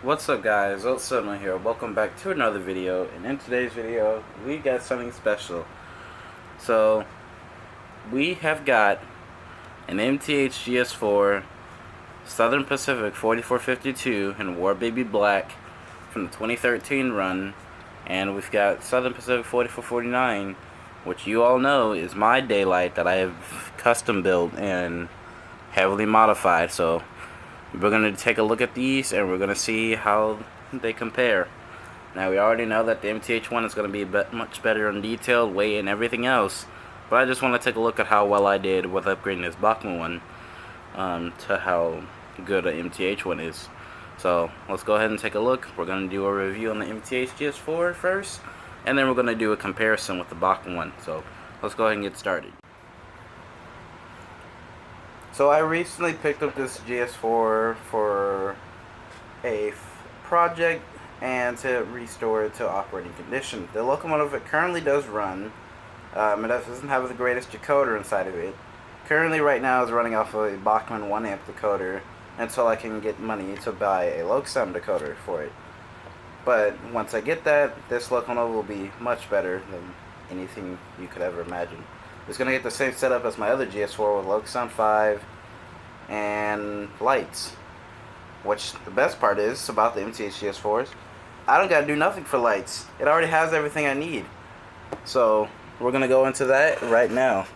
What's up guys, Old Cinema here. Welcome back to another video, and in today's video we got something special. So we have got an MTH GS4 Southern Pacific 4452 in War Baby Black from the 2013 run, and we've got Southern Pacific 4449, which you all know is my daylight that I have custom built and heavily modified. So we're going to take a look at these and we're going to see how they compare. Now, we already know that the MTH one is going to be much better in detail, weight, and everything else, but I just want to take a look at how well I did with upgrading this Bachmann one to how good an MTH one is. So let's go ahead and take a look. We're going to do a review on the MTH GS4 first, and then we're going to do a comparison with the Bachmann one. So let's go ahead and get started. So I recently picked up this GS4 for a project and to restore it to operating condition. The locomotive it currently does run. It doesn't have the greatest decoder inside of it. Currently right now is running off of a Bachmann 1 amp decoder until I can get money to buy a Logsam decoder for it. But once I get that, this locomotive will be much better than anything you could ever imagine. It's going to get the same setup as my other GS4 with Logsam 5 and lights. Which the best part is about the MTH GS4s, I don't got to do nothing for lights. It already has everything I need. So we're going to go into that right now.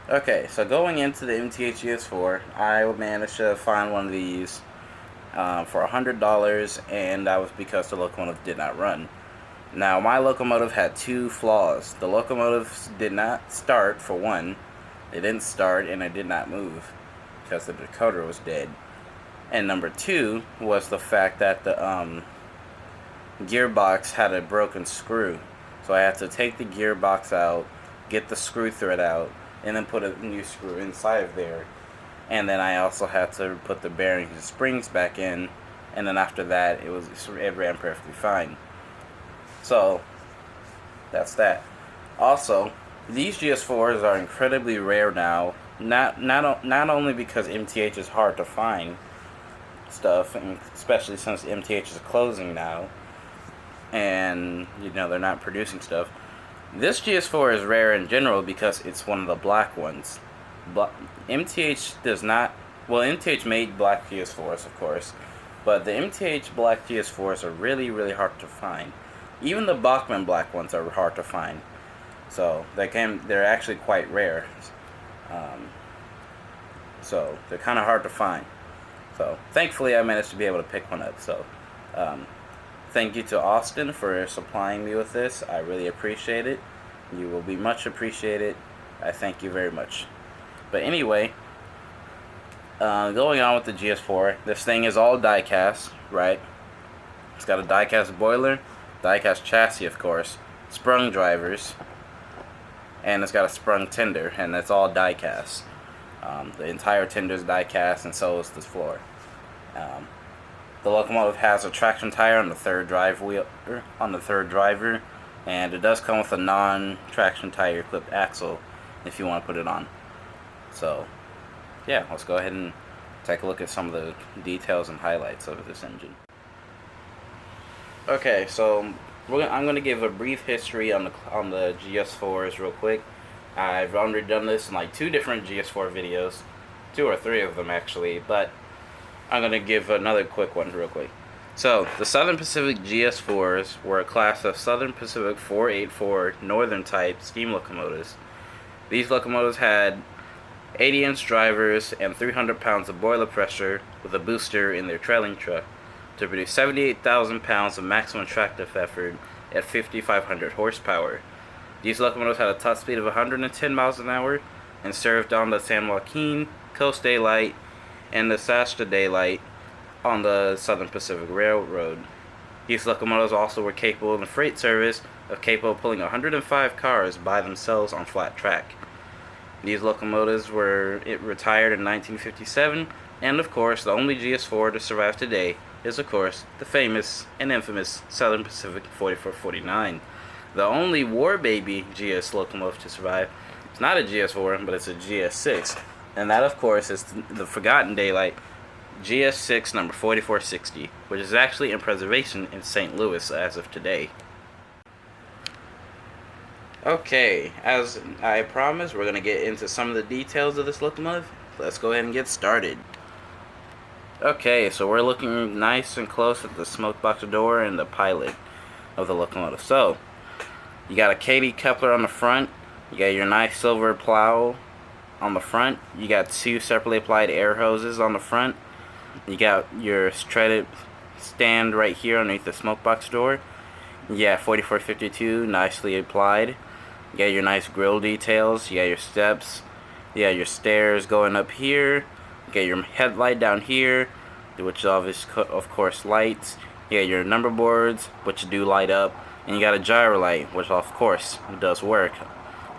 Okay, so going into the MTH GS4, I managed to find one of these for $100, and that was because the locomotive did not run. Now, my locomotive had two flaws. The locomotive did not start, for one. It didn't start, and it did not move because the decoder was dead. And number two was the fact that the gearbox had a broken screw. So I had to take the gearbox out, get the screw thread out, and then put a new screw inside of there. And then I also had to put the bearings and springs back in, and then after that it ran perfectly fine. So that's that. Also, these GS4s are incredibly rare now. Not only because MTH is hard to find stuff, and especially since MTH is closing now, and they're not producing stuff. This GS4 is rare in general because it's one of the black ones. MTH does not. Well, MTH made black GS4s, of course, but the MTH black GS4s are really hard to find. Even the Bachmann black ones are hard to find. So they're actually quite rare. So they're kind of hard to find. So thankfully I managed to be able to pick one up. So thank you to Austin for supplying me with this. I really appreciate it. You will be much appreciated. I thank you very much. But anyway, going on with the GS4, this thing is all die-cast, right? It's got a die-cast boiler, die-cast chassis, of course, sprung drivers, and it's got a sprung tender, and it's all die-cast. The entire tender is die-cast, and so is this floor. The locomotive has a traction tire on the third driver, and it does come with a non-traction tire clipped axle if you want to put it on. So, yeah, let's go ahead and take a look at some of the details and highlights of this engine. Okay, so I'm going to give a brief history on the GS4s real quick. I've already done this in like 2 different GS4 videos, 2 or 3 of them actually, but I'm going to give another quick one real quick. So, the Southern Pacific GS4s were a class of Southern Pacific 484 Northern type steam locomotives. These locomotives had 80-inch drivers and 300 pounds of boiler pressure with a booster in their trailing truck to produce 78,000 pounds of maximum tractive effort at 5,500 horsepower. These locomotives had a top speed of 110 miles an hour and served on the San Joaquin Coast Daylight and the Shasta Daylight on the Southern Pacific Railroad. These locomotives also were capable in the freight service capable of pulling 105 cars by themselves on flat track. These locomotives were retired in 1957, and of course the only GS4 to survive today is of course the famous and infamous Southern Pacific 4449. The only War Baby GS locomotive to survive. It's not a GS4, but it's a GS6. And that, of course, is the forgotten daylight GS6 number 4460, which is actually in preservation in St. Louis as of today. Okay, as I promised, we're going to get into some of the details of this locomotive. Let's go ahead and get started. Okay, so we're looking nice and close at the smoke box door and the pilot of the locomotive. So, you got a KD coupler on the front, you got your nice silver plow on the front, you got two separately applied air hoses on the front, you got your threaded stand right here underneath the smoke box door, yeah, 4452 nicely applied. You got your nice grill details, you got your steps, you got your stairs going up here, you got your headlight down here, which of course lights, you got your number boards, which do light up, and you got a gyro light, which of course does work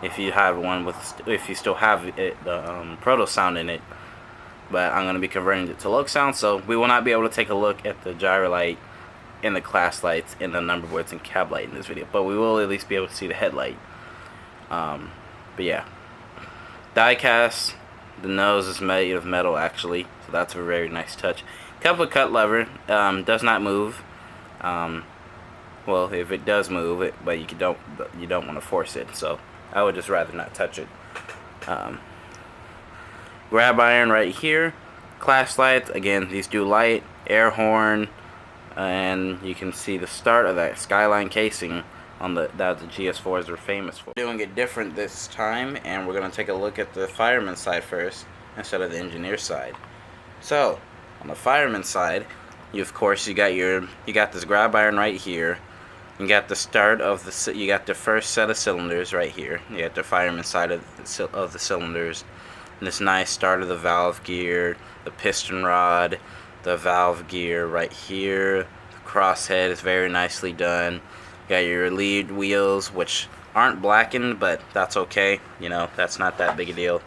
if you have one if you still have it, the proto sound in it. But I'm going to be converting it to loc sound, so we will not be able to take a look at the gyro light and the class lights and the number boards and cab light in this video, but we will at least be able to see the headlight. But yeah, die cast. The nose is made of metal actually, so that's a very nice touch. Couple cut lever, does not move. Well, if it does move, but you don't want to force it, so I would just rather not touch it. Grab iron right here. Class lights, again, these do light. Air horn, and you can see the start of that skyline casing on that the GS4s are famous for. Doing it different this time, and we're going to take a look at the fireman side first instead of the engineer side. So, on the fireman side, you got this grab iron right here. You got the start of you got the first set of cylinders right here. You got the fireman side of the cylinders. And this nice start of the valve gear, the piston rod, the valve gear right here. The crosshead is very nicely done. You got your lead wheels, which aren't blackened, but that's okay. You know, that's not that big a deal.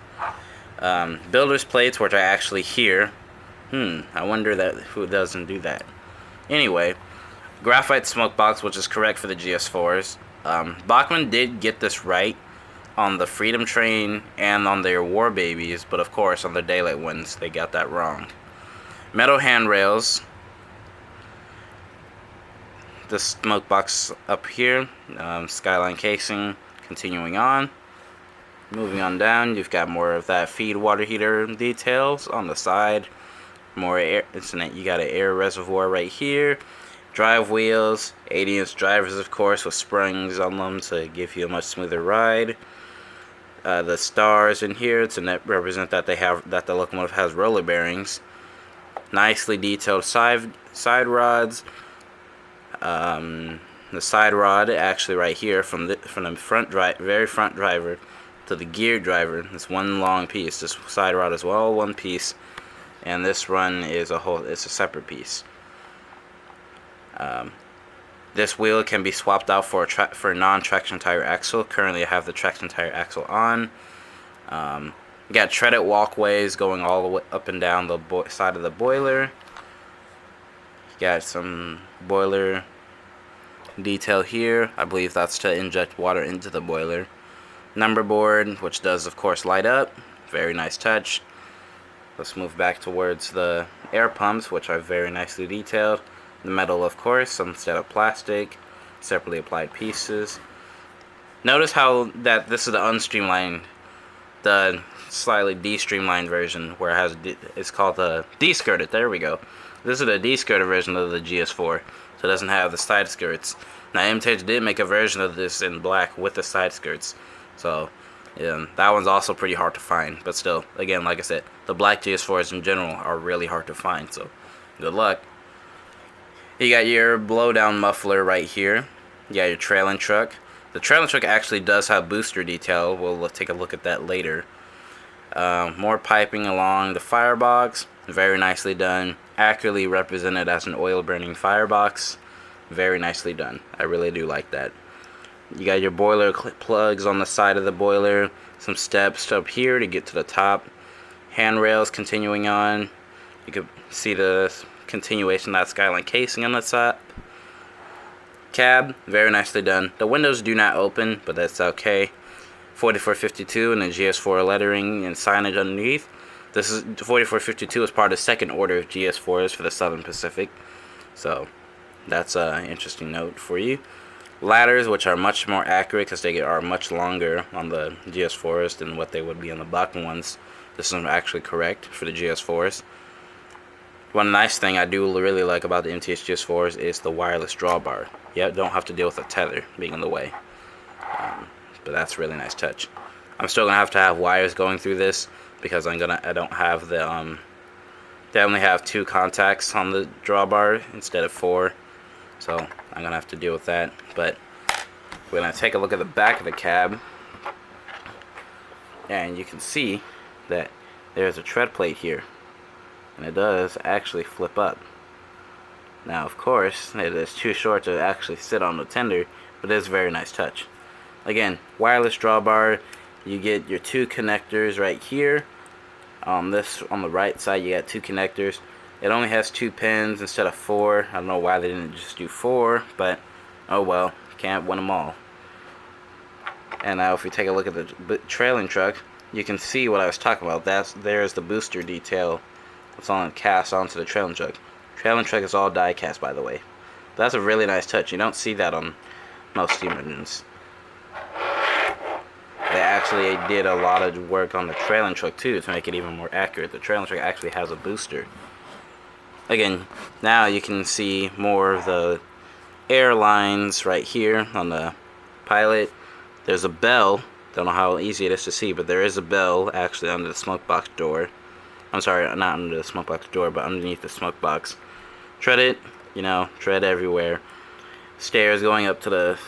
Builder's plates, which I actually hear. I wonder who doesn't do that. Anyway, graphite smoke box, which is correct for the GS4s. Bachmann did get this right on the Freedom Train and on their War Babies, but of course on the Daylight ones they got that wrong. Metal handrails. The smoke box up here, skyline casing. Continuing on, moving on down, you've got more of that feed water heater details on the side. More air, you got an air reservoir right here. Drive wheels, 80-inch drivers, of course, with springs on them to give you a much smoother ride. The stars in here to represent that the locomotive has roller bearings. Nicely detailed side rods. The side rod actually right here from the very front driver to the gear driver. It's one long piece. This side rod is all one piece, and this run is it's a separate piece. This wheel can be swapped out for a non-traction tire axle. Currently, I have the traction tire axle on. You got treaded walkways going all the way up and down the side of the boiler. You got some boiler detail here. I believe that's to inject water into the boiler. Number board, which does of course light up. Very nice touch. Let's move back towards the air pumps, which are very nicely detailed. The metal, of course, instead of plastic, separately applied pieces. Notice how that this is the unstreamlined, the slightly de-streamlined version, where it's called the de-skirted. There we go. This is the de-skirted version of the GS4, so it doesn't have the side skirts. Now MTH did make a version of this in black with the side skirts, so yeah, that one's also pretty hard to find. But still, again, like I said, the black GS4s in general are really hard to find, so good luck. You got your blowdown muffler right here. You got your trailing truck. The trailing truck actually does have booster detail. We'll take a look at that later. More piping along the firebox. Very nicely done. Accurately represented as an oil burning firebox. Very nicely done. I really do like that. You got your boiler plugs on the side of the boiler. Some steps up here to get to the top. Handrails continuing on. You can see the continuation of that skyline casing on the top. Cab, very nicely done. The windows do not open, but that's okay. 4452 and the GS4 lettering and signage underneath. This is 4452 is part of the second order of GS4s for the Southern Pacific. So that's an interesting note for you. Ladders, which are much more accurate because they are much longer on the GS4s than what they would be on the Bachmann ones. This is actually correct for the GS4s. One nice thing I do really like about the MTH GS4s is the wireless drawbar. You don't have to deal with a tether being in the way. But that's a really nice touch. I'm still gonna have to have wires going through this because I don't have the they only have 2 contacts on the drawbar instead of 4. So I'm gonna have to deal with that. But we're gonna take a look at the back of the cab, and you can see that there's a tread plate here, and it does actually flip up. Now of course it is too short to actually sit on the tender, but it is a very nice touch. Again, wireless drawbar. You get your 2 connectors right here. On the right side you got 2 connectors. It only has 2 pins instead of 4. I don't know why they didn't just do 4, but oh well, can't win them all. And now if we take a look at the trailing truck, you can see what I was talking about. There's the booster detail that's on cast onto the trailing truck. Trailing truck is all die cast, by the way. But that's a really nice touch. You don't see that on most steam engines. They actually did a lot of work on the trailing truck too to make it even more accurate. The trailing truck actually has a booster. Again, now you can see more of the air lines right here on the pilot. There's a bell. Don't know how easy it is to see, but there is a bell actually under the smoke box door. I'm sorry, not under the smoke box door, but underneath the smoke box. Tread it, tread everywhere. Stairs going up to the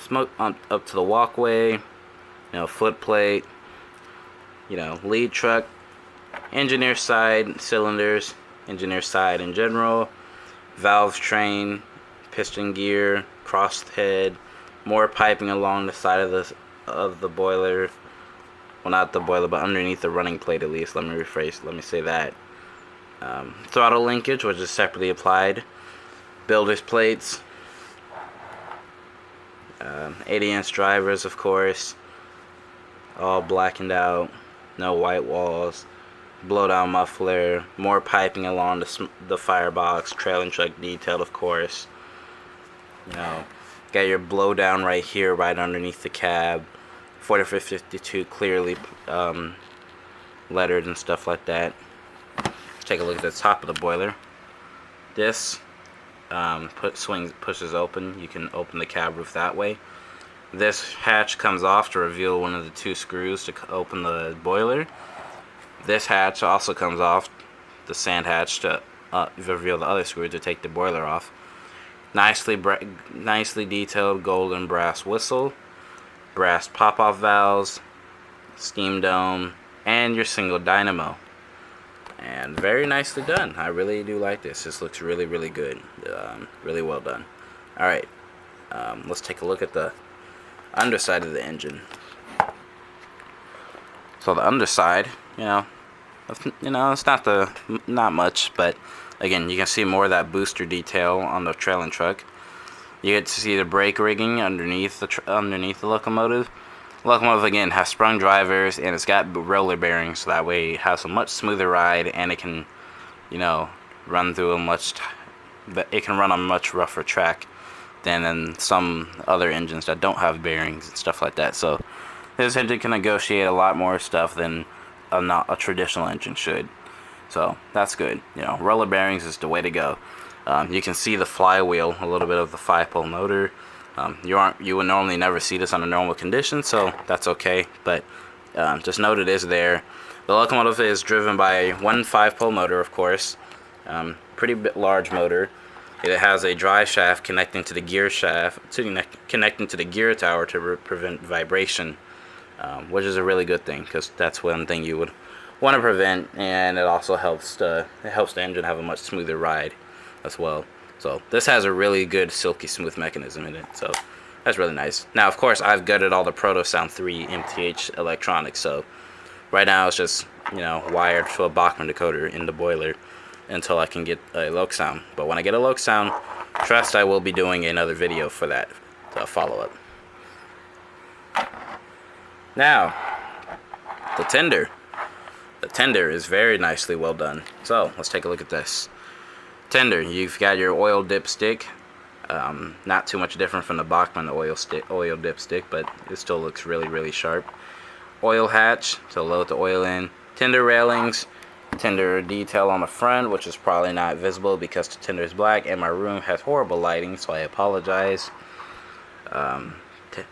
up to the walkway. Foot plate. Lead truck. Engineer side cylinders. Engineer side in general. Valve train. Piston gear. Crossed head. More piping along the side of the boiler. Well, not the boiler, but underneath the running plate at least. Let me say that. Throttle linkage, which is separately applied. Builder's plates. 80-inch drivers, of course. All blackened out. No white walls. Blowdown muffler. More piping along the firebox. Trailing truck detailed, of course. Got your blowdown right here, right underneath the cab. 4452 clearly lettered and stuff like that. Let's take a look at the top of the boiler. This pushes open. You can open the cab roof that way. This hatch comes off to reveal one of the 2 screws to open the boiler. This hatch also comes off, the sand hatch, to reveal the other screw to take the boiler off. Nicely detailed golden brass whistle, brass pop-off valves, steam dome, and your single dynamo. And very nicely done. I really do like this. This looks really, really good. Really well done. Alright, let's take a look at the underside of the engine. So the underside, it's not much, but again, you can see more of that booster detail on the trailing truck. You get to see the brake rigging underneath the locomotive. The locomotive again has sprung drivers, and it's got roller bearings, so that way it has a much smoother ride, and it can, run through it can run on a much rougher track than in some other engines that don't have bearings and stuff like that. So this engine can negotiate a lot more stuff than a traditional engine should. So that's good. Roller bearings is the way to go. You can see the flywheel, a little bit of the 5-pole motor. You would normally never see this under normal conditions, so that's okay. But just note it is there. The locomotive is driven by one 5-pole motor, of course. Pretty large motor. It has a drive shaft connecting to the gear connecting to the gear tower to prevent vibration, which is a really good thing because that's one thing you would want to prevent, and it also helps the engine have a much smoother ride as well. So this has a really good silky smooth mechanism in it, so that's really nice. Now of course I've gutted all the Proto Sound 3 MTH electronics, so right now it's just wired to a Bachmann decoder in the boiler until I can get a Loc Sound. But when I get a Loc Sound, trust I will be doing another video for that to follow up. Now the tender tender is very nicely well done. So let's take a look at this. Tender, you've got your oil dip stick. Not too much different from the Bachmann oil dip stick, but it still looks really sharp. Oil hatch to load the oil in. Tender railings. Tender detail on the front, which is probably not visible because the tender is black and my room has horrible lighting, so I apologize.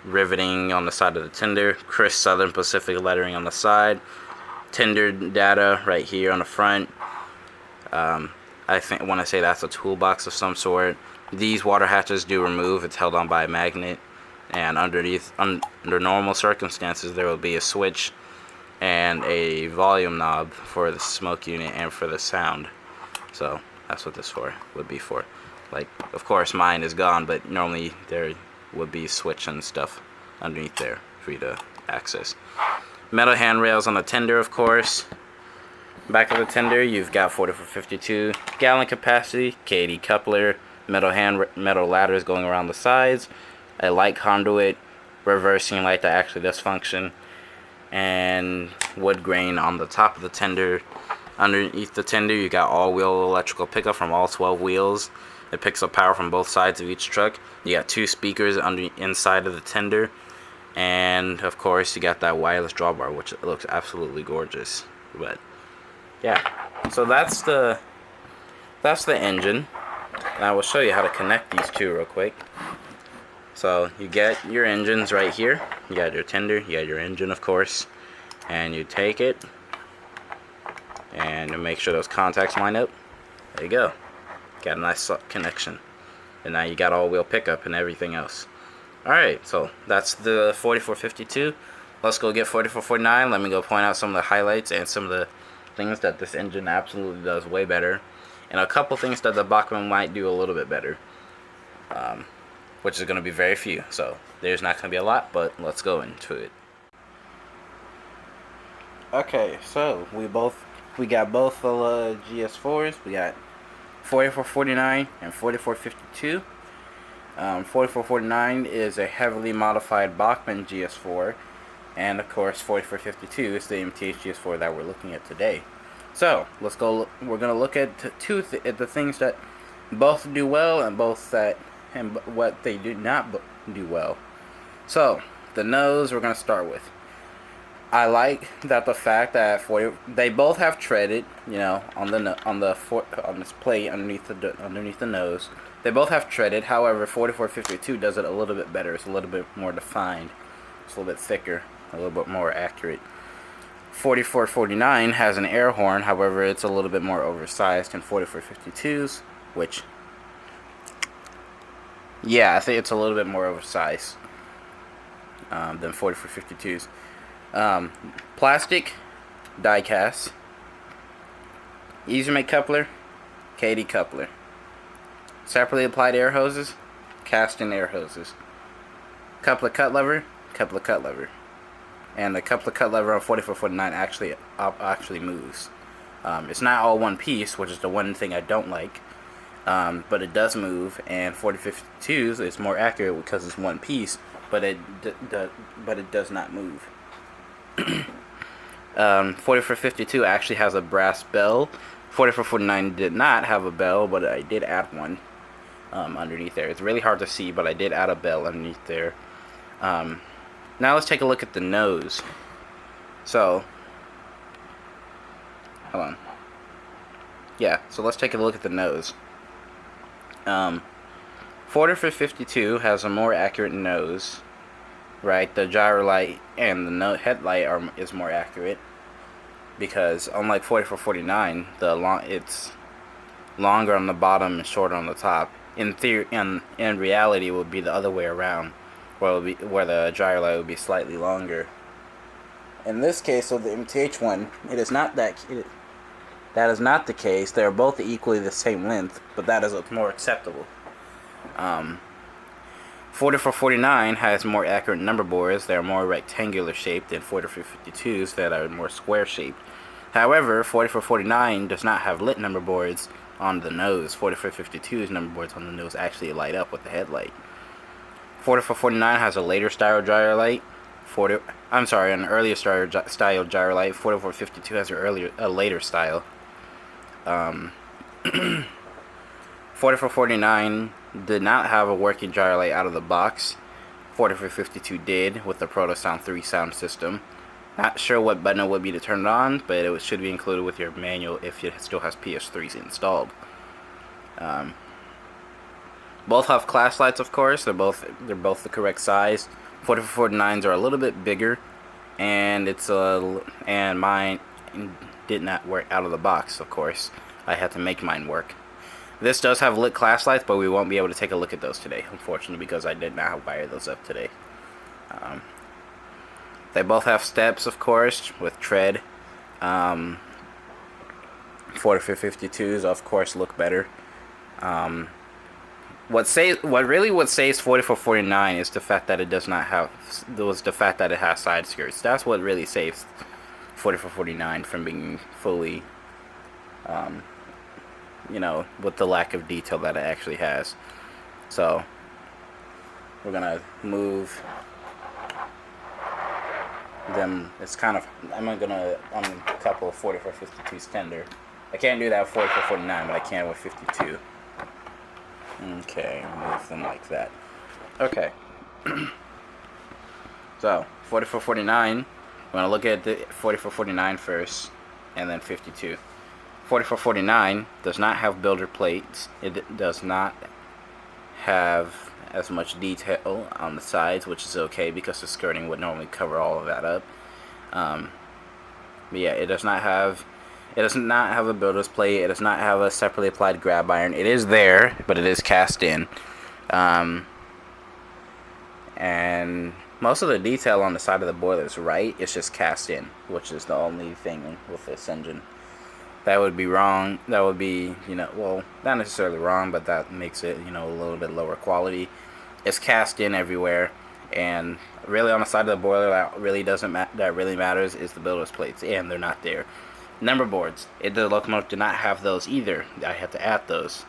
Riveting on the side of the tender. Chris Southern Pacific lettering on the side. Tender data right here on the front. I think when I say that's a toolbox of some sort. These water hatches do remove. It's held on by a magnet, and underneath, under normal circumstances, there will be a switch and a volume knob for the smoke unit and for the sound. So that's what this would be for. Like, of course mine is gone, but normally there would be switch and stuff underneath there for you to access. Metal handrails on the tender, of course. Back of the tender, you've got 4452 gallon capacity, KD coupler, metal ladders going around the sides, a light conduit, reversing light that actually does function, and wood grain on the top of the tender. Underneath the tender, you got all-wheel electrical pickup from all 12 wheels. It picks up power from both sides of each truck. You got 2 speakers inside of the tender, and of course you got that wireless drawbar, which looks absolutely gorgeous. But yeah, so that's the engine. And I will show you how to connect these two real quick. So you get your engines right here. You got your tender, you got your engine, of course, and you take it and make sure those contacts line up. There you go. Got a nice connection. And now you got all-wheel pickup and everything else. Alright, so that's the 4452. Let's go get 4449. Let me go point out some of the highlights and some of the things that this engine absolutely does way better, and a couple things that the Bachmann might do a little bit better, which is going to be very few. So there's not going to be a lot, but let's go into it. Okay, so we got both the GS4s. We got 4449 and 4452. 4449 is a heavily modified Bachmann GS4, and of course 4452 is the MTH GS4 that we're looking at today. So let's go. We're gonna look at the things that both do well and what they do not do well. So the nose we're gonna start with. I like that the fact that they both have treaded, on this plate underneath the nose. They both have treaded. However, 4452 does it a little bit better. It's a little bit more defined. It's a little bit thicker, a little bit more accurate. 4449 has an air horn. However, it's a little bit more oversized than 4452's, which, yeah, I think it's a little bit more oversized than 4452's. Plastic, die cast, easy to make coupler, KD coupler. Separately applied air hoses, cast in air hoses. Coupler cut lever, and the coupler cut lever on 4449 actually moves. It's not all one piece, which is the one thing I don't like, but it does move. And 4452's is more accurate because it's one piece, but it does not move. 4452 actually has a brass bell. 4449 did not have a bell, but I did add one underneath there. It's really hard to see, but I did add a bell underneath there. Now let's take a look at the nose. So, hold on. Yeah, so let's take a look at the nose. 4452 has a more accurate nose, right? The gyro light and the headlight is more accurate, because unlike 4449, it's longer on the bottom and shorter on the top. In reality, it would be the other way around, where the gyro light would be slightly longer. In this case of the MTH one, that is not the case. They are both equally the same length, but that is more acceptable. 4449 has more accurate number boards. They are more rectangular shaped than 4452's that are more square shaped. However, 4449 does not have lit number boards on the nose. 4452's number boards on the nose actually light up with the headlight. 4449 has a later style gyro light. I'm sorry, an earlier style gyro light. 4452 has a later style. 4449 did not have a working gyro light out of the box. 4452 did with the Proto Sound 3 sound system. Not sure what button it would be to turn it on, but it should be included with your manual if it still has PS3s installed. Both have class lights, of course. They're both the correct size. 4449s are a little bit bigger, and mine did not work out of the box. Of course, I had to make mine work. This does have lit class lights, but we won't be able to take a look at those today, unfortunately, because I did not wire those up today. They both have steps, of course, with tread. 4452s, of course, look better. What saves 4449 is the fact that it does not have the fact that it has side skirts. That's what really saves 4449 from being fully, with the lack of detail that it actually has. So we're gonna move them. It's kind of I'm gonna on a couple of 4452s tender. I can't do that with 4449, but I can with 52. Okay, move them like that. Okay. So 4449. I'm gonna look at the 4449 first, and then 52. 4449 does not have builder plates. It does not have as much detail on the sides, which is okay because the skirting would normally cover all of that up. But yeah, it does not have a builder's plate. It does not have a separately applied grab iron. It is there, but it is cast in. And most of the detail on the side of the boiler is right. It's just cast in, which is the only thing with this engine. That would be wrong. That would be, well, not necessarily wrong, but that makes it, a little bit lower quality. It's cast in everywhere, and really on the side of the boiler, that really matters is the builder's plates, and they're not there. Number boards. The locomotive did not have those either. I had to add those.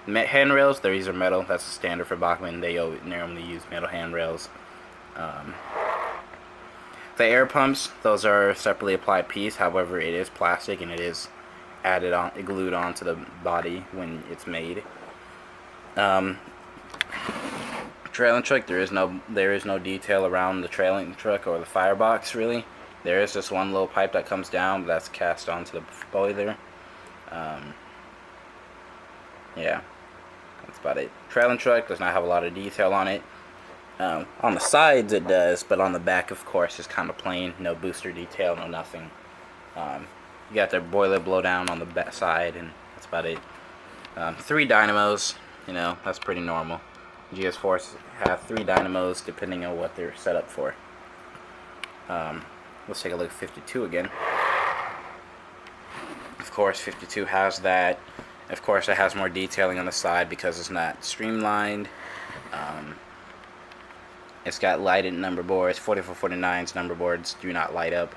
Handrails, these are metal. That's the standard for Bachmann. They normally use metal handrails. The air pumps, those are a separately applied piece. However, it is plastic and it is glued onto the body when it's made. Trailing truck, there is no detail around the trailing truck or the firebox really. There is just one little pipe that comes down, but that's cast onto the boiler. Yeah, that's about it. Trailing truck does not have a lot of detail on it. On the sides it does, but on the back, of course, is kind of plain. No booster detail, no nothing. You got the boiler blowdown on the back side, and that's about it. 3 dynamos, that's pretty normal. GS4s have 3 dynamos depending on what they're set up for. Let's take a look at 52 again. Of course, 52 has that. Of course, it has more detailing on the side because it's not streamlined. It's got lighted number boards. 4449's number boards do not light up.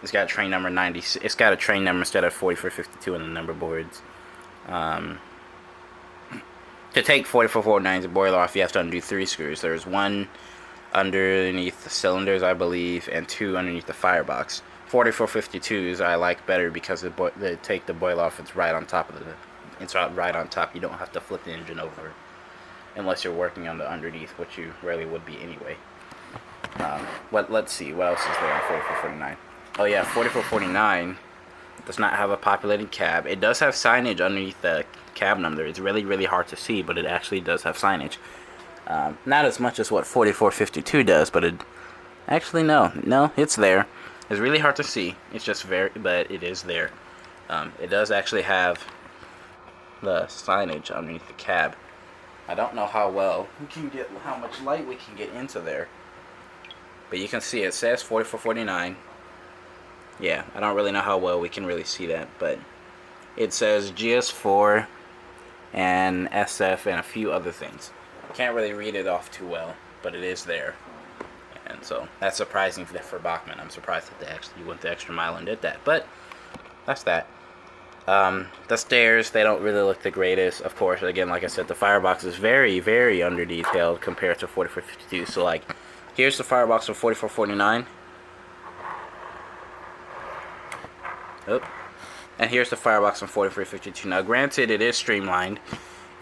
It's got train number 90. It's got a train number instead of 4452 in the number boards. To take 4449's boiler off, you have to undo 3 screws. There's 1 underneath the cylinders, I believe, and 2 underneath the firebox. 4452s I like better because they take the boiler off. It's right on top of it's right on top. You don't have to flip the engine over unless you're working on the underneath, which you rarely would be anyway. Let's see what else is there on 4449. Oh yeah, 4449 does not have a populated cab. It does have signage underneath the cab number. It's really hard to see, but it actually does have signage. Not as much as what 4452 does, but it actually no, it's there. It's really hard to see. It's just but it is there. It does actually have the signage underneath the cab. I don't know how much light we can get into there, but you can see it says 4449. Yeah, I don't really know how well we can really see that, but it says GS4 and SF and a few other things. Can't really read it off too well, but it is there. And so that's surprising for Bachmann. I'm surprised that they actually went the extra mile and did that, but that's that. The stairs, they don't really look the greatest. Of course, again, like I said, the firebox is very under detailed compared to 4452. So like Here's the firebox of 4449. Oh. And here's the firebox on 4352. Now, granted, it is streamlined,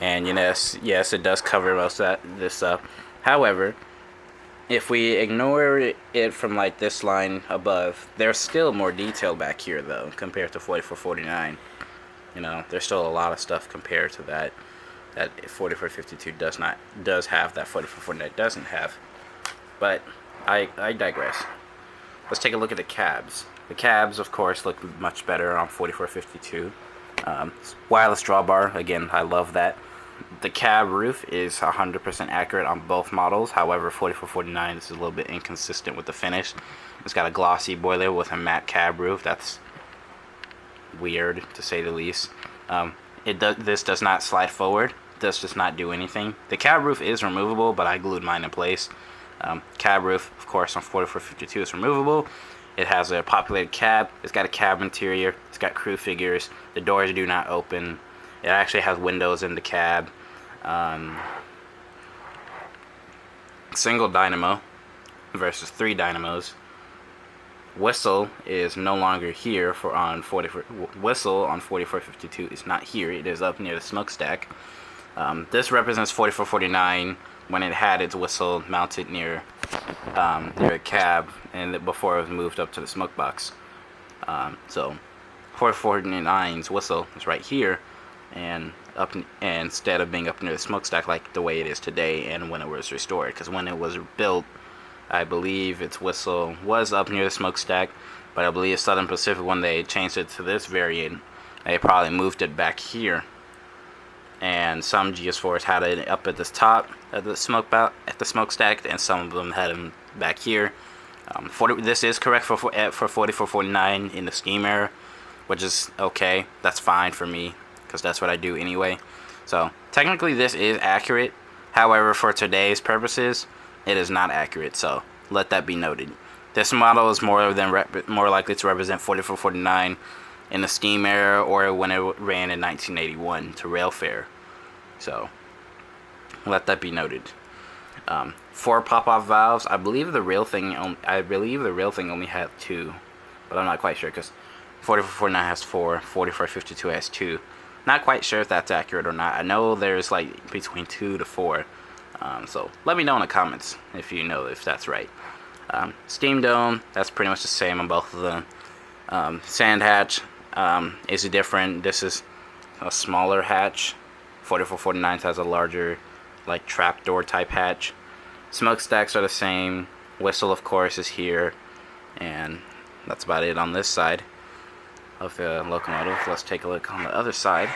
and yes, it does cover most of this up. However, if we ignore it from like this line above, there's still more detail back here though compared to 4449. There's still a lot of stuff compared to that 4452 does have that 4449 doesn't have. But I digress. Let's take a look at the cabs. The cabs, of course, look much better on 4452. Wireless drawbar, again, I love that. The cab roof is 100% accurate on both models. However, 4449 is a little bit inconsistent with the finish. It's got a glossy boiler with a matte cab roof. That's weird, to say the least. This does not slide forward. This does not do anything. The cab roof is removable, but I glued mine in place. Cab roof, of course, on 4452 is removable. It has a populated cab. It's got a cab interior. It's got crew figures. The doors do not open. It actually has windows in the cab. Single dynamo versus 3 dynamos. Whistle is no longer here whistle on 4452 is not here. It is up near the smokestack. This represents 4449 when it had its whistle mounted near a cab and before it was moved up to the smoke box. So 4449's whistle is right here, and instead of being up near the smokestack like the way it is today and when it was restored. Because when it was built, I believe its whistle was up near the smokestack, but I believe Southern Pacific, when they changed it to this variant, they probably moved it back here. And some GS4s had it up at the top of the smokestack, and some of them had them back here. This is correct for 4449 in the scheme error, which is okay. That's fine for me because that's what I do anyway. So technically this is accurate. However, for today's purposes, it is not accurate. So let that be noted. This model is more likely to represent 4449 in the scheme era or when it ran in 1981 to railfare. So let that be noted. 4 pop-off valves. I believe the real thing only had 2, but I'm not quite sure because 4449 has 4, 4452 has 2. Not quite sure if that's accurate or not. I know there's like between 2 to 4. So let me know in the comments if you know if that's right. Steam dome, that's pretty much the same on both of them. Sand hatch is different. This is a smaller hatch. 4449 has a larger, like, trapdoor type hatch. Smokestacks are the same. Whistle, of course, is here. And that's about it on this side of the locomotive. Let's take a look on the other side.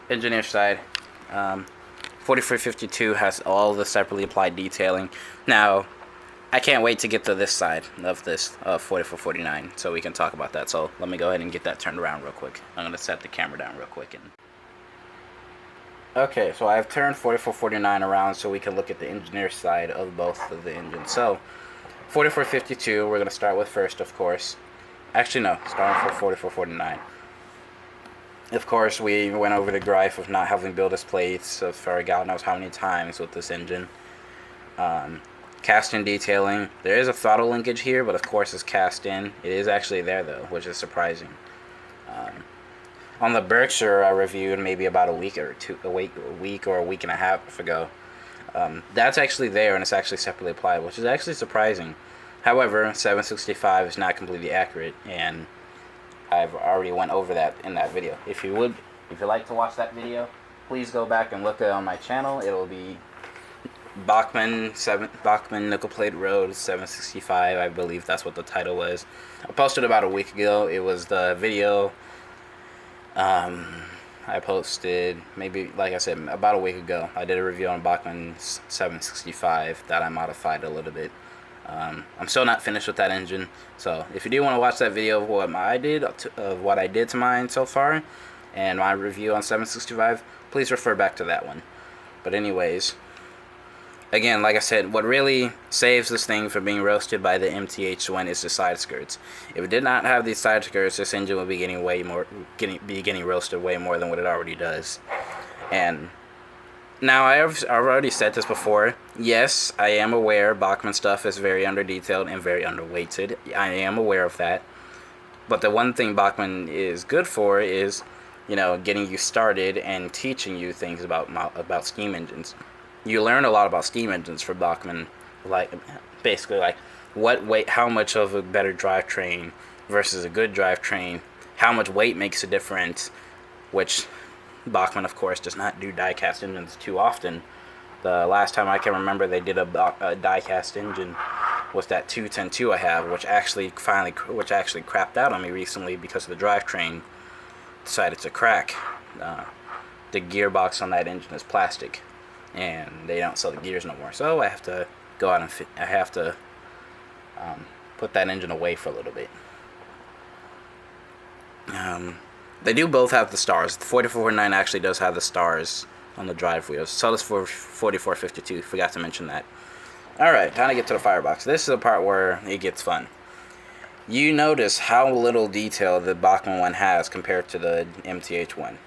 Engineer side. 4452 has all the separately applied detailing. Now, I can't wait to get to this side of this 4449 so we can talk about that. So let me go ahead and get that turned around real quick. I'm going to set the camera down real quick. Okay, so I've turned 4449 around so we can look at the engineer side of both of the engines. So 4452 we're going to start with first, of course. Actually, no, starting for 4449. Of course, we went over the gripe of not having build-us plates for God knows how many times with this engine. Cast-in detailing. There is a throttle linkage here, but of course it's cast in. It is actually there though, which is surprising. On the Berkshire I reviewed maybe about a week or a week and a half ago. That's actually there and it's actually separately applied, which is actually surprising. However, 765 is not completely accurate, and I've already went over that in that video. If you like to watch that video, please go back and look on my channel. It'll be Bachman Nickel Plate Road 765. I believe that's what the title was. I posted about a week ago. It was the video I posted maybe, like I said, about a week ago. I did a review on Bachman 765 that I modified a little bit. I'm still not finished with that engine, so if you do want to watch that video of what I did to mine so far and my review on 765, please refer back to that one. But anyways, again, like I said, what really saves this thing from being roasted by the MTH one is the side skirts. If it did not have these side skirts, this engine would be getting roasted way more than what it already does. And Now, I've already said this before. Yes, I am aware Bachmann stuff is very under-detailed and very underweighted. I am aware of that. But the one thing Bachmann is good for is, getting you started and teaching you things about steam engines. You learn a lot about steam engines for Bachmann, like basically like what weight, how much of a better drivetrain versus a good drivetrain, how much weight makes a difference, which Bachmann, of course, does not do die-cast engines too often. The last time I can remember they did a die-cast engine was that 210-2 I have, which actually crapped out on me recently because of the drivetrain decided to crack. The gearbox on that engine is plastic, and they don't sell the gears no more. So I have to go out and put that engine away for a little bit. They do both have the stars. The 4449 actually does have the stars on the drive wheels. So does 4452. Forgot to mention that. Alright, time to get to the firebox. This is the part where it gets fun. You notice how little detail the Bachmann one has compared to the MTH one.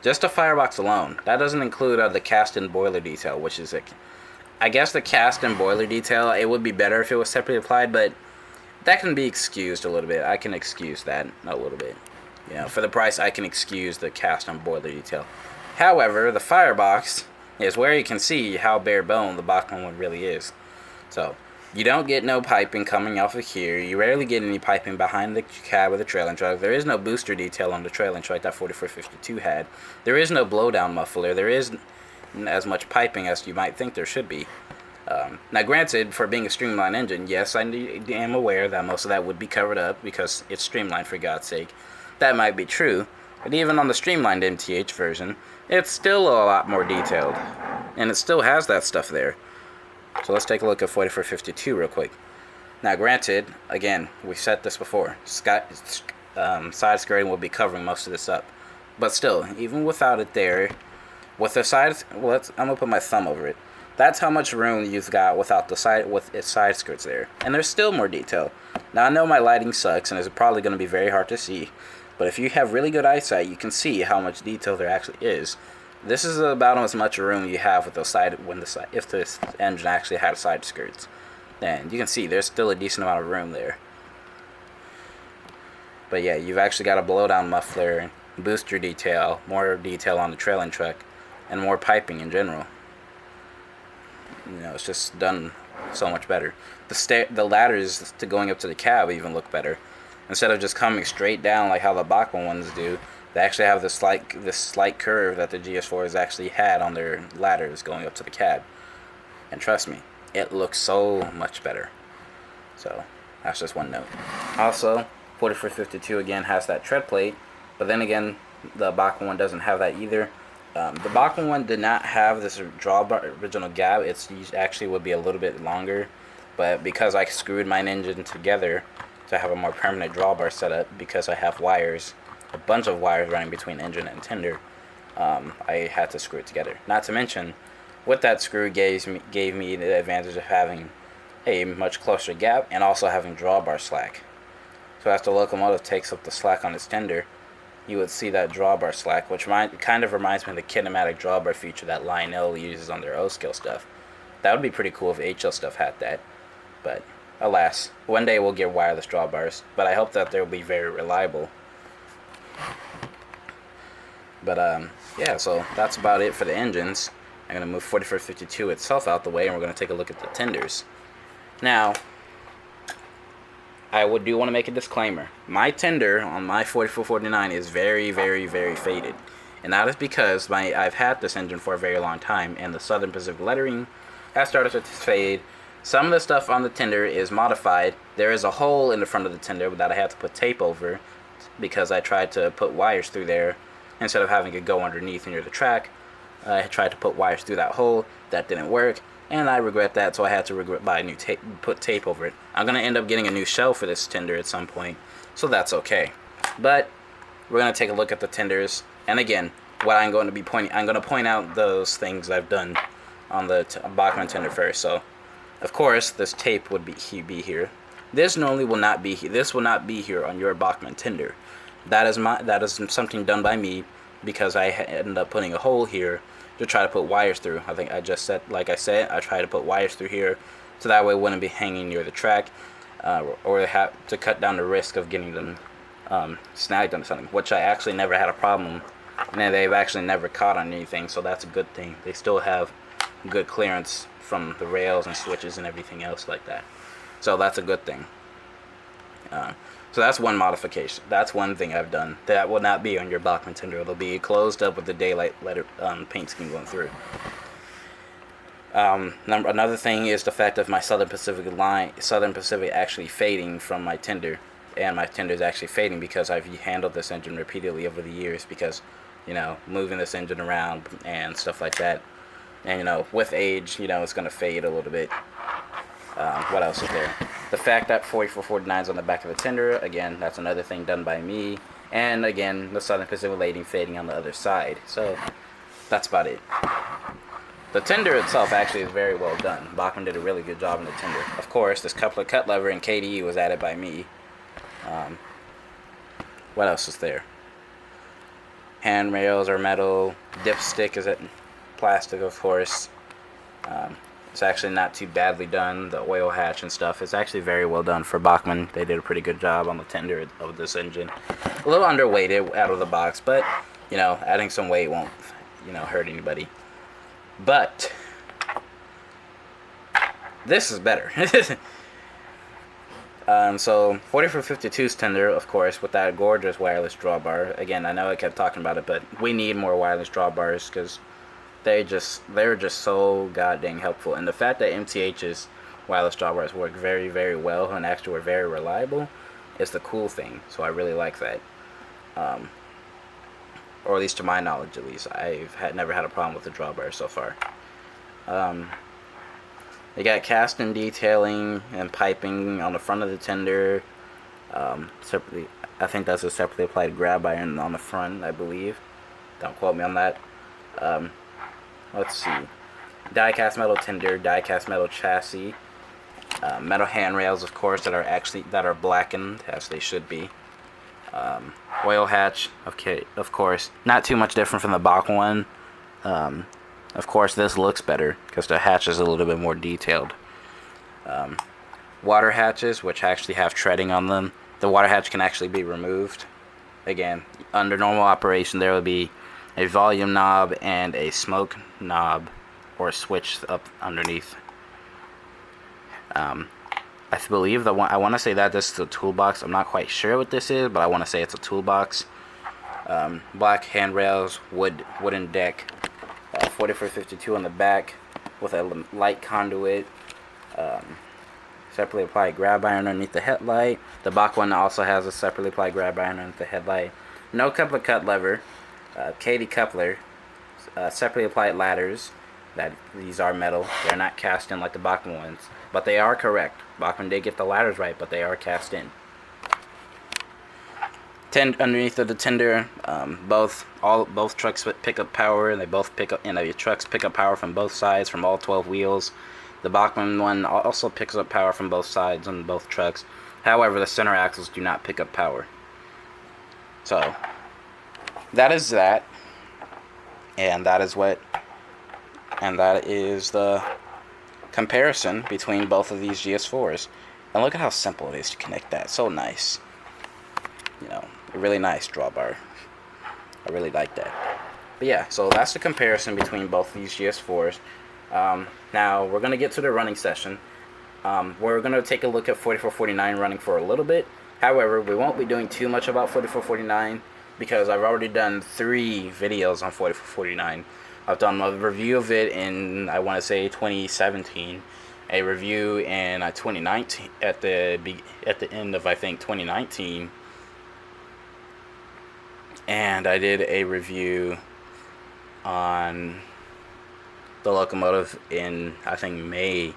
Just the firebox alone. That doesn't include the cast and boiler detail, which is I guess the cast and boiler detail, it would be better if it was separately applied, but that can be excused a little bit. I can excuse that a little bit. For the price, I can excuse the cast and boiler detail. However, the firebox is where you can see how bare bone the Bachmann one really is. So, you don't get no piping coming off of here. You rarely get any piping behind the cab of the trailing truck. There is no booster detail on the trailing truck that 4452 had. There is no blowdown muffler. There is as much piping as you might think there should be. Now, granted, for being a streamlined engine, yes, I am aware that most of that would be covered up because it's streamlined, for God's sake. That might be true, but even on the streamlined MTH version, it's still a lot more detailed, and it still has that stuff there. So let's take a look at 4452 real quick. Now, granted, again, we've said this before, side skirting will be covering most of this up, but still, even without it there, with the sides, I'm gonna put my thumb over it. That's how much room you've got without with its side skirts there, and there's still more detail. Now, I know my lighting sucks, and it's probably going to be very hard to see, but if you have really good eyesight, you can see how much detail there actually is. This is about as much room you have with if this engine actually had side skirts. And you can see there's still a decent amount of room there. But yeah, you've actually got a blowdown muffler, booster detail, more detail on the trailing truck, and more piping in general. It's just done so much better. The ladders to going up to the cab even look better. Instead of just coming straight down like how the Bachmann ones do, they actually have this slight curve that the GS4s actually had on their ladders going up to the cab. And trust me, it looks so much better. So, that's just one note. Also, 4452 again has that tread plate, but then again, the Bachmann one doesn't have that either. The Bachmann one did not have this drawbar original gap. It actually would be a little bit longer, but because I screwed my engine together to have a more permanent drawbar setup, because I have wires, a bunch of wires running between engine and tender, I had to screw it together. Not to mention, with that screw gave me the advantage of having a much closer gap and also having drawbar slack. So as the locomotive takes up the slack on its tender, you would see that drawbar slack, which kind of reminds me of the kinematic drawbar feature that Lionel uses on their O-scale stuff. That would be pretty cool if HL stuff had that. But, alas, one day we'll get wireless drawbars, but I hope that they'll be very reliable. But, yeah, so that's about it for the engines. I'm going to move 4452 itself out the way, and we're going to take a look at the tenders. Now, I do want to make a disclaimer. My tender on my 4449 is very, very, very faded. And that is because I've had this engine for a very long time, and the Southern Pacific lettering has started to fade. Some of the stuff on the tender is modified. There is a hole in the front of the tender that I had to put tape over because I tried to put wires through there instead of having it go underneath near the track. I tried to put wires through that hole. That didn't work. And I regret that, so I had to buy a new tape, put tape over it. I'm going to end up getting a new shell for this tender at some point, so that's okay. But we're going to take a look at the tenders, and again, what I'm going to point out those things I've done on the Bachmann tender first. So, of course, this tape would be here. This normally will not be here. This will not be here on your Bachmann tender. That is something done by me because I ended up putting a hole here to try to put wires through. I think I just said, like I said, I tried to put wires through here so that way it wouldn't be hanging near the track, or have to cut down the risk of getting them snagged on something, which I actually never had a problem, and they've actually never caught on anything, so that's a good thing. They still have good clearance from the rails and switches and everything else like that, so that's a good thing. So that's one modification. That's one thing I've done. That will not be on your Bachmann tender. It'll be closed up with the daylight letter paint scheme going through. Another thing is the fact of my Southern Pacific actually fading from my tender, and my tender is actually fading because I've handled this engine repeatedly over the years, because, you know, moving this engine around and stuff like that, and, you know, with age, you know, it's going to fade a little bit. What else is there? The fact that 4449 is on the back of the tender, again, that's another thing done by me. And again, the Southern Pacific lighting fading on the other side. So that's about it. The tender itself actually is very well done. Bachmann did a really good job in the tender. Of course, this coupler cut lever and KDE was added by me. What else is there? Handrails are metal. Dipstick is plastic, of course. It's actually not too badly done. The oil hatch and stuff is actually very well done for Bachmann. They did a pretty good job on the tender of this engine. A little underweighted out of the box, but, you know, adding some weight won't, you know, hurt anybody. But this is better. So 4452's tender, of course, with that gorgeous wireless drawbar. Again, I know I kept talking about it, but we need more wireless drawbars because they're just so goddamn helpful. And the fact that MTH's wireless drawbars work very, very well and actually were very reliable is the cool thing. So I really like that. Or at least to my knowledge, at least. I've never had a problem with the drawbar so far. They got casting detailing and piping on the front of the tender. Separately, I think that's a separately applied grab iron on the front, I believe. Don't quote me on that. Let's see. Die-cast metal tender, die-cast metal chassis, metal handrails, of course, that are blackened as they should be. Oil hatch, okay, of course, not too much different from the Bach one. Of course, this looks better because the hatch is a little bit more detailed. Water hatches, which actually have treading on them. The water hatch can actually be removed. Again, under normal operation, there would be a volume knob and a smoke knob or switch up underneath. I believe I want to say that this is a toolbox. I'm not quite sure what this is, but I want to say it's a toolbox. Black handrails, wooden deck, 4452 on the back with a light conduit. Separately applied grab iron underneath the headlight. The Bach one also has a separately applied grab iron underneath the headlight. No coupler cut lever. KD coupler, separately applied ladders. These are metal. They're not cast in like the Bachmann ones, but they are correct. Bachmann did get the ladders right, but they are cast in. Underneath of the tender, both trucks pick up power, and they both pick up. Your trucks pick up power from both sides, from all 12 wheels. The Bachmann one also picks up power from both sides on both trucks. However, the center axles do not pick up power. So that is that, and that is the comparison between both of these GS4s. And look at how simple it is to connect that. So nice. You know, a really nice drawbar. I really like that. But yeah, so that's the comparison between both of these GS4s. Now we're gonna get to the running session. We're gonna take a look at 4449 running for a little bit. However, we won't be doing too much about 4449 because I've already done 3 videos on 4449. I've done a review of it in, I want to say, 2017, a review in 2019 at the end of, I think, 2019, and I did a review on the locomotive in, I think, May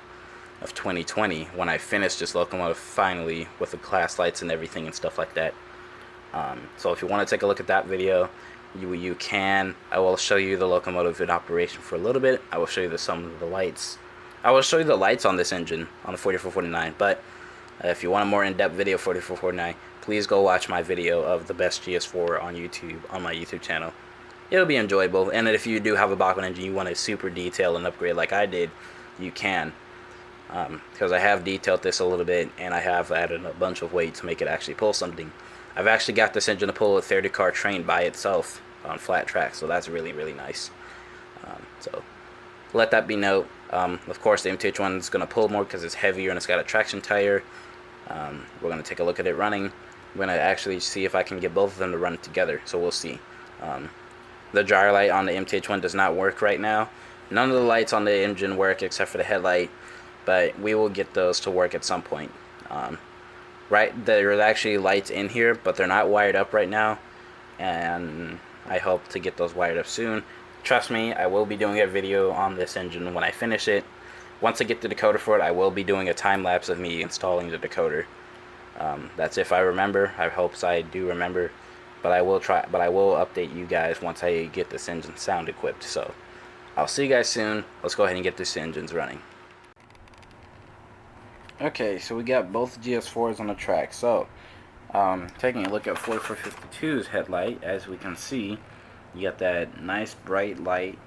of 2020 when I finished this locomotive finally with the class lights and everything and stuff like that. So if you want to take a look at that video, you can. I will show you the locomotive in operation for a little bit. I will show you some of the lights. I will show you the lights on this engine on the 4449. But if you want a more in-depth video of 4449, please go watch my video of the best GS4 on YouTube on my YouTube channel. it'll be enjoyable. And if you do have a Bachmann engine, you want to super detail and upgrade like I did, you can. Because I have detailed this a little bit, and I have added a bunch of weight to make it actually pull something. I've actually got this engine to pull a 30-car train by itself on flat tracks, so that's really, really nice. So let that be note. Of course, the MTH one is going to pull more because it's heavier and it's got a traction tire. We're going to take a look at it running. I'm going to actually see if I can get both of them to run together, so we'll see. The gyro light on the MTH one does not work right now. None of the lights on the engine work except for the headlight, but we will get those to work at some point. Right, there's actually lights in here, but they're not wired up right now, and I hope to get those wired up soon. Trust me, I will be doing a video on this engine when I finish it. Once I get the decoder for it, I will be doing a time lapse of me installing the decoder. That's if I remember. I hope I do remember, but I will try. But I will update you guys once I get this engine sound equipped. So I'll see you guys soon. Let's go ahead and get this engines running. Okay, so we got both GS4s on the track. So taking a look at 4452's headlight, as we can see, you got that nice bright light.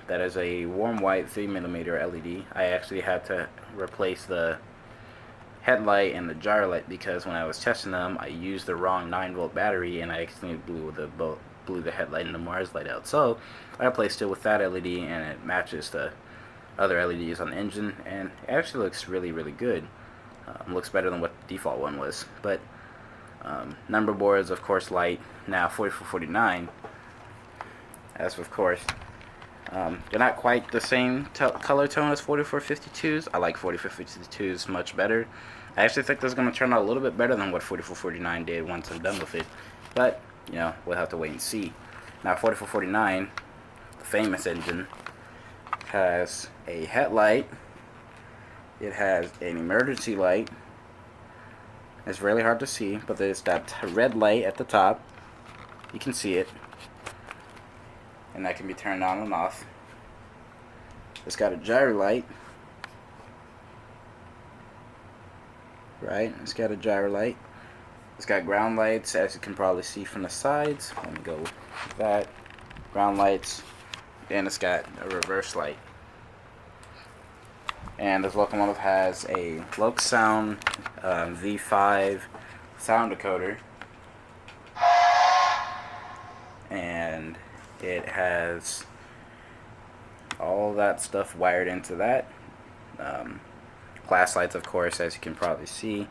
That is a warm white 3mm LED. I actually had to replace the headlight and the gyro light because when I was testing them, I used the wrong 9-volt battery and I accidentally blew the headlight and the Mars light out. So I replaced it with that LED, and it matches the other LEDs on the engine, and it actually looks really, really good. Looks better than what the default one was. But number boards, of course, light. Now 4449, as of course. They're not quite the same color tone as 4452s. I like 4452s much better. I actually think this is going to turn out a little bit better than what 4449 did once I'm done with it. But, you know, we'll have to wait and see. Now, 4449, the famous engine, has a headlight. It has an emergency light. It's really hard to see, but there's that red light at the top. You can see it. And that can be turned on and off. It's got a gyro light. Right, it's got a gyro light. It's got ground lights, as you can probably see from the sides. Let me go with that. Ground lights. And it's got a reverse light. And this locomotive has a Loc Sound V5 sound decoder. And it has all that stuff wired into that. Glass lights, of course, as you can probably see.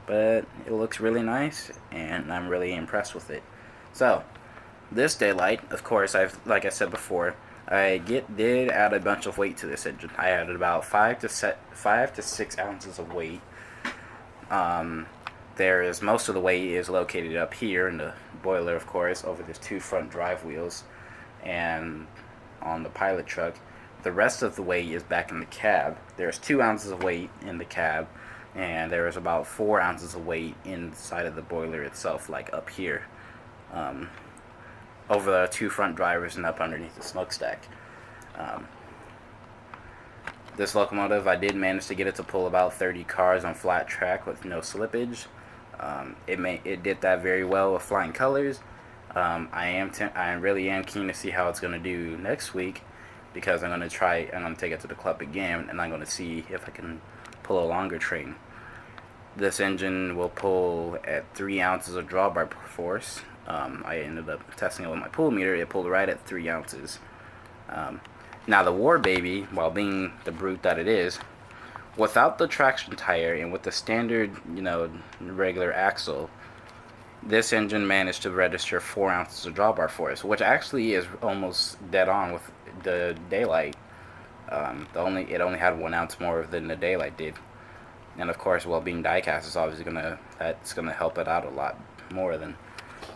But it looks really nice, and I'm really impressed with it. So, this daylight, of course, like I said before, I did add a bunch of weight to this engine. I added about 5 to 6 ounces of weight. Most of the weight is located up here in the boiler, of course, over these 2 front drive wheels, and on the pilot truck. The rest of the weight is back in the cab. There's 2 ounces of weight in the cab, and there is about 4 ounces of weight inside of the boiler itself, like up here, over the 2 front drivers and up underneath the smokestack. This locomotive, I did manage to get it to pull about 30 cars on flat track with no slippage. It did that very well with flying colors. I really am keen to see how it's going to do next week, because I'm going to take it to the club again, and I'm going to see if I can pull a longer train. This engine will pull at 3 ounces of drawbar force. I ended up testing it with my pull meter. It pulled right at 3 ounces. Now the War Baby, while being the brute that it is, without the traction tire and with the standard, regular axle, this engine managed to register 4 ounces of drawbar force, which actually is almost dead on with the daylight. It only had 1 ounce more than the daylight did, and of course, while being diecast, is obviously that's gonna help it out a lot more than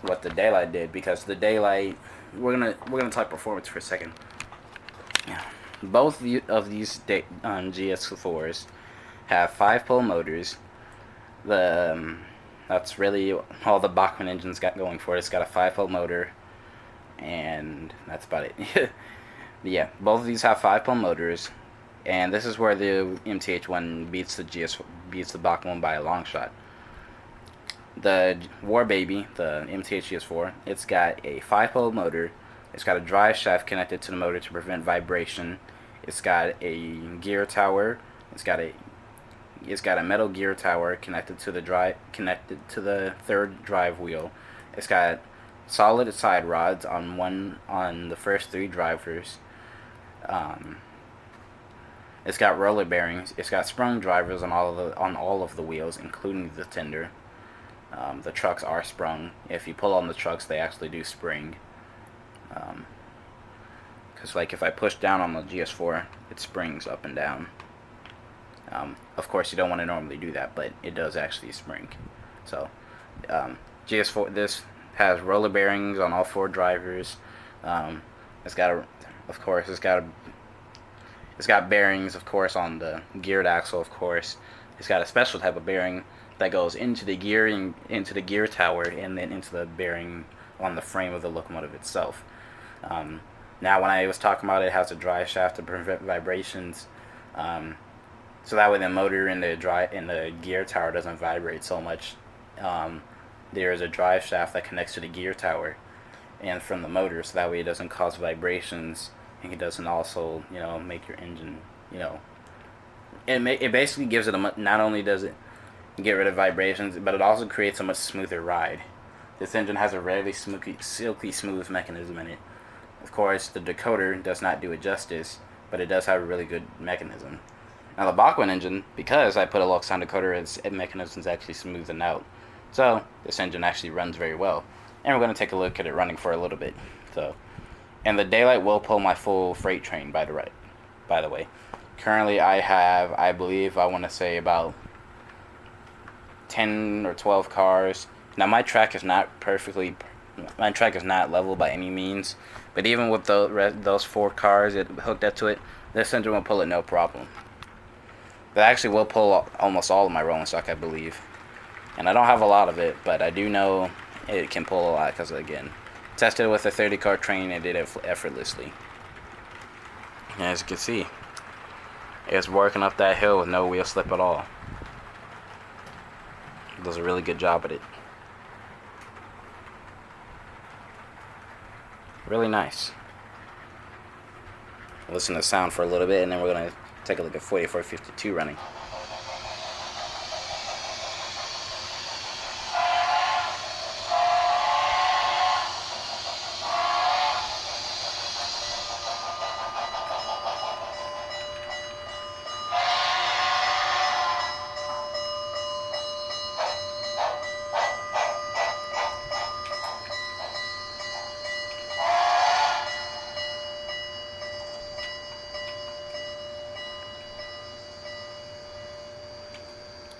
what the daylight did, because the daylight, we're gonna talk performance for a second. Yeah. Both of these GS4s have 5-pole motors. That's really all the Bachmann engine's got going for it. It's got a 5-pole motor, and that's about it. Yeah, both of these have 5-pole motors, and this is where the MTH one beats the Bachmann one by a long shot. The War Baby, the MTH GS4, it's got a 5-pole motor, It's got a drive shaft connected to the motor to prevent vibration. It's got a gear tower. It's got a metal gear tower connected to the third drive wheel. It's got solid side rods on the first three drivers. Um, it's got roller bearings. It's got sprung drivers on all of the wheels, including the tender. The trucks are sprung. If you pull on the trucks, they actually do spring. Because like if I push down on the GS4, it springs up and down. Of course, you don't want to normally do that, but it does actually spring. So, GS4, this has roller bearings on all four drivers. It's got bearings, of course, on the geared axle. Of course, it's got a special type of bearing that goes into the gear tower, and then into the bearing on the frame of the locomotive itself. Now, when I was talking about it has a drive shaft to prevent vibrations. So that way the motor in the gear tower doesn't vibrate so much. There is a drive shaft that connects to the gear tower and from the motor, so that way it doesn't cause vibrations, and it doesn't also make your engine it basically gives it not only does it get rid of vibrations, but it also creates a much smoother ride. This engine has a really silky smooth mechanism in it. Of course, the decoder does not do it justice, but it does have a really good mechanism. Now the Bachmann engine, because I put a lock sound decoder, its mechanism is actually smoothing out. So this engine actually runs very well. And we're going to take a look at it running for a little bit. And the daylight will pull my full freight train, by the way. Currently I have, I believe, I want to say about 10 or 12 cars. Now my track is not level by any means, but even with those 4 cars hooked up to it, this engine will pull it no problem. That actually will pull almost all of my rolling stock, I believe. And I don't have a lot of it, but I do know it can pull a lot because, again, tested it with a 30-car train and did it effortlessly. And as you can see, it's working up that hill with no wheel slip at all. It does a really good job at it. Really nice. Listen to the sound for a little bit, and then we're going to take a look at 4452 running.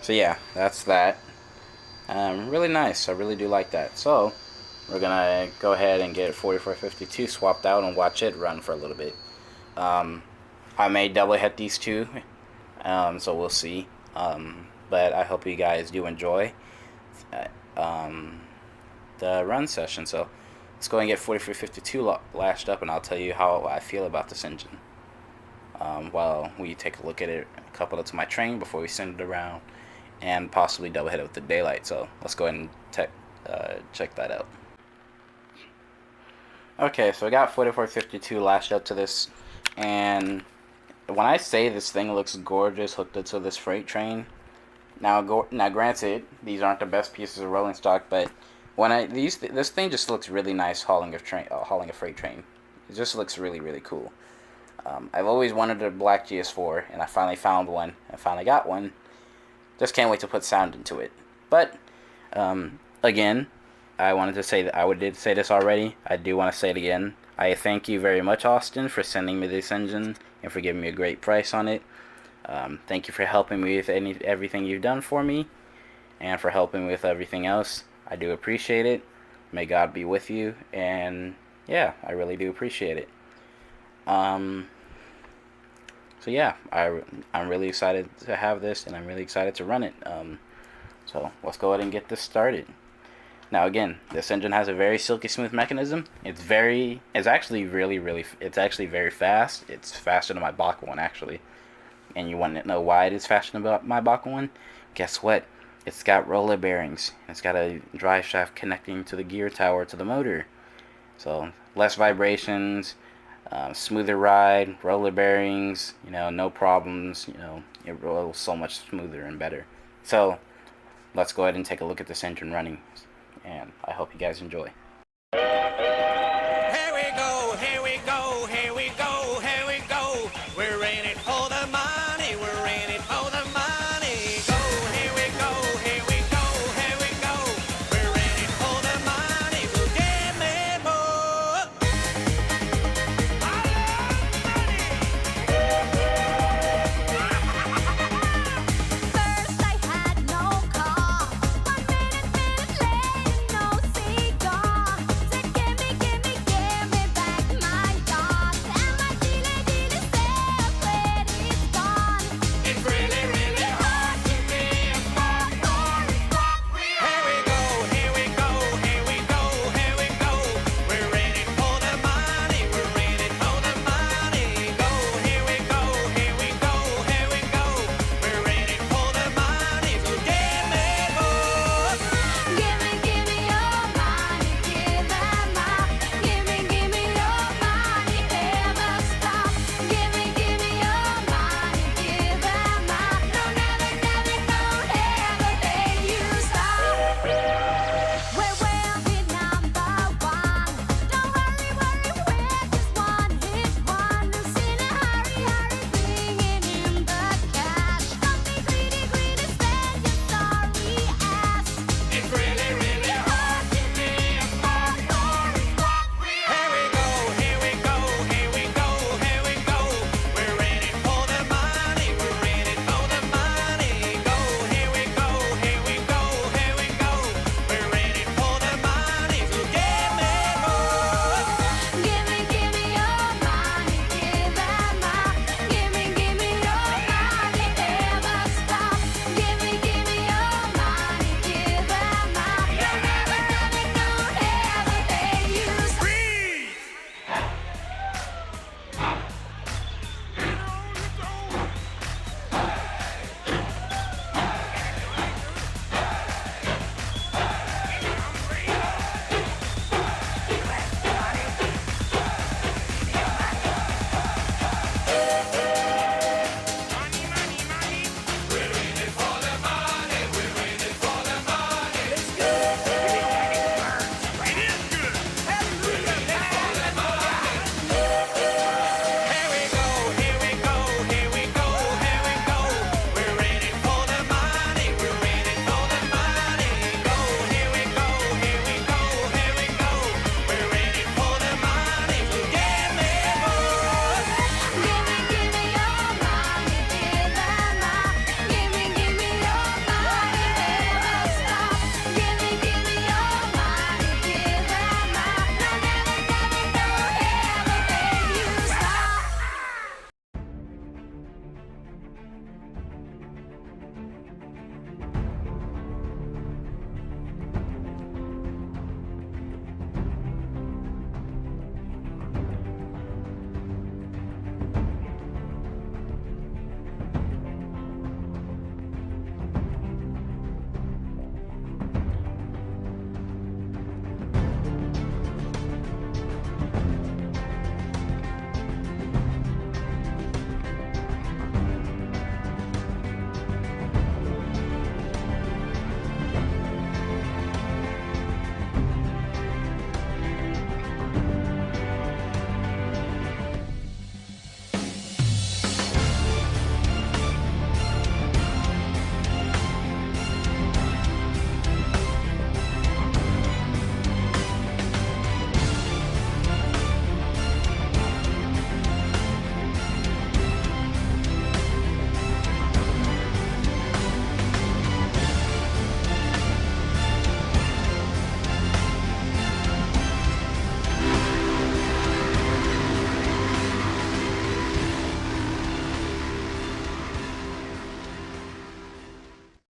So yeah, that's that. Really nice. I really do like that. So we're gonna go ahead and get 4452 swapped out and watch it run for a little bit. I may double hit these two, so we'll see. But I hope you guys do enjoy the run session. So let's go and get 4452 lashed up, and I'll tell you how I feel about this engine. While we take a look at it, couple it to my train before we send it around, and possibly double hit it with the daylight. So let's go ahead and check that out. Okay, so I got 4452 lashed up to this, and when I say this thing looks gorgeous hooked up to this freight train, now granted, these aren't the best pieces of rolling stock, but this thing just looks really nice hauling a freight train. It just looks really, really cool. I've always wanted a black GS4, and I finally found one. I finally got one. Just can't wait to put sound into it. But again, I wanted to say that I did say this already. I do want to say it again. I thank you very much, Austin, for sending me this engine and for giving me a great price on it. Thank you for helping me with everything you've done for me, and for helping me with everything else. I do appreciate it. May God be with you, and yeah, I really do appreciate it. So yeah, I'm really excited to have this, and I'm really excited to run it. So let's go ahead and get this started. Now again, this engine has a very silky smooth mechanism. It's actually very fast. It's faster than my Bachmann one, actually. And you want to know why it is faster than my Bachmann one? Guess what? It's got roller bearings. It's got a drive shaft connecting to the gear tower to the motor. So less vibrations, smoother ride, roller bearings, no problems, it rolls so much smoother and better. So let's go ahead and take a look at this engine running, and I hope you guys enjoy.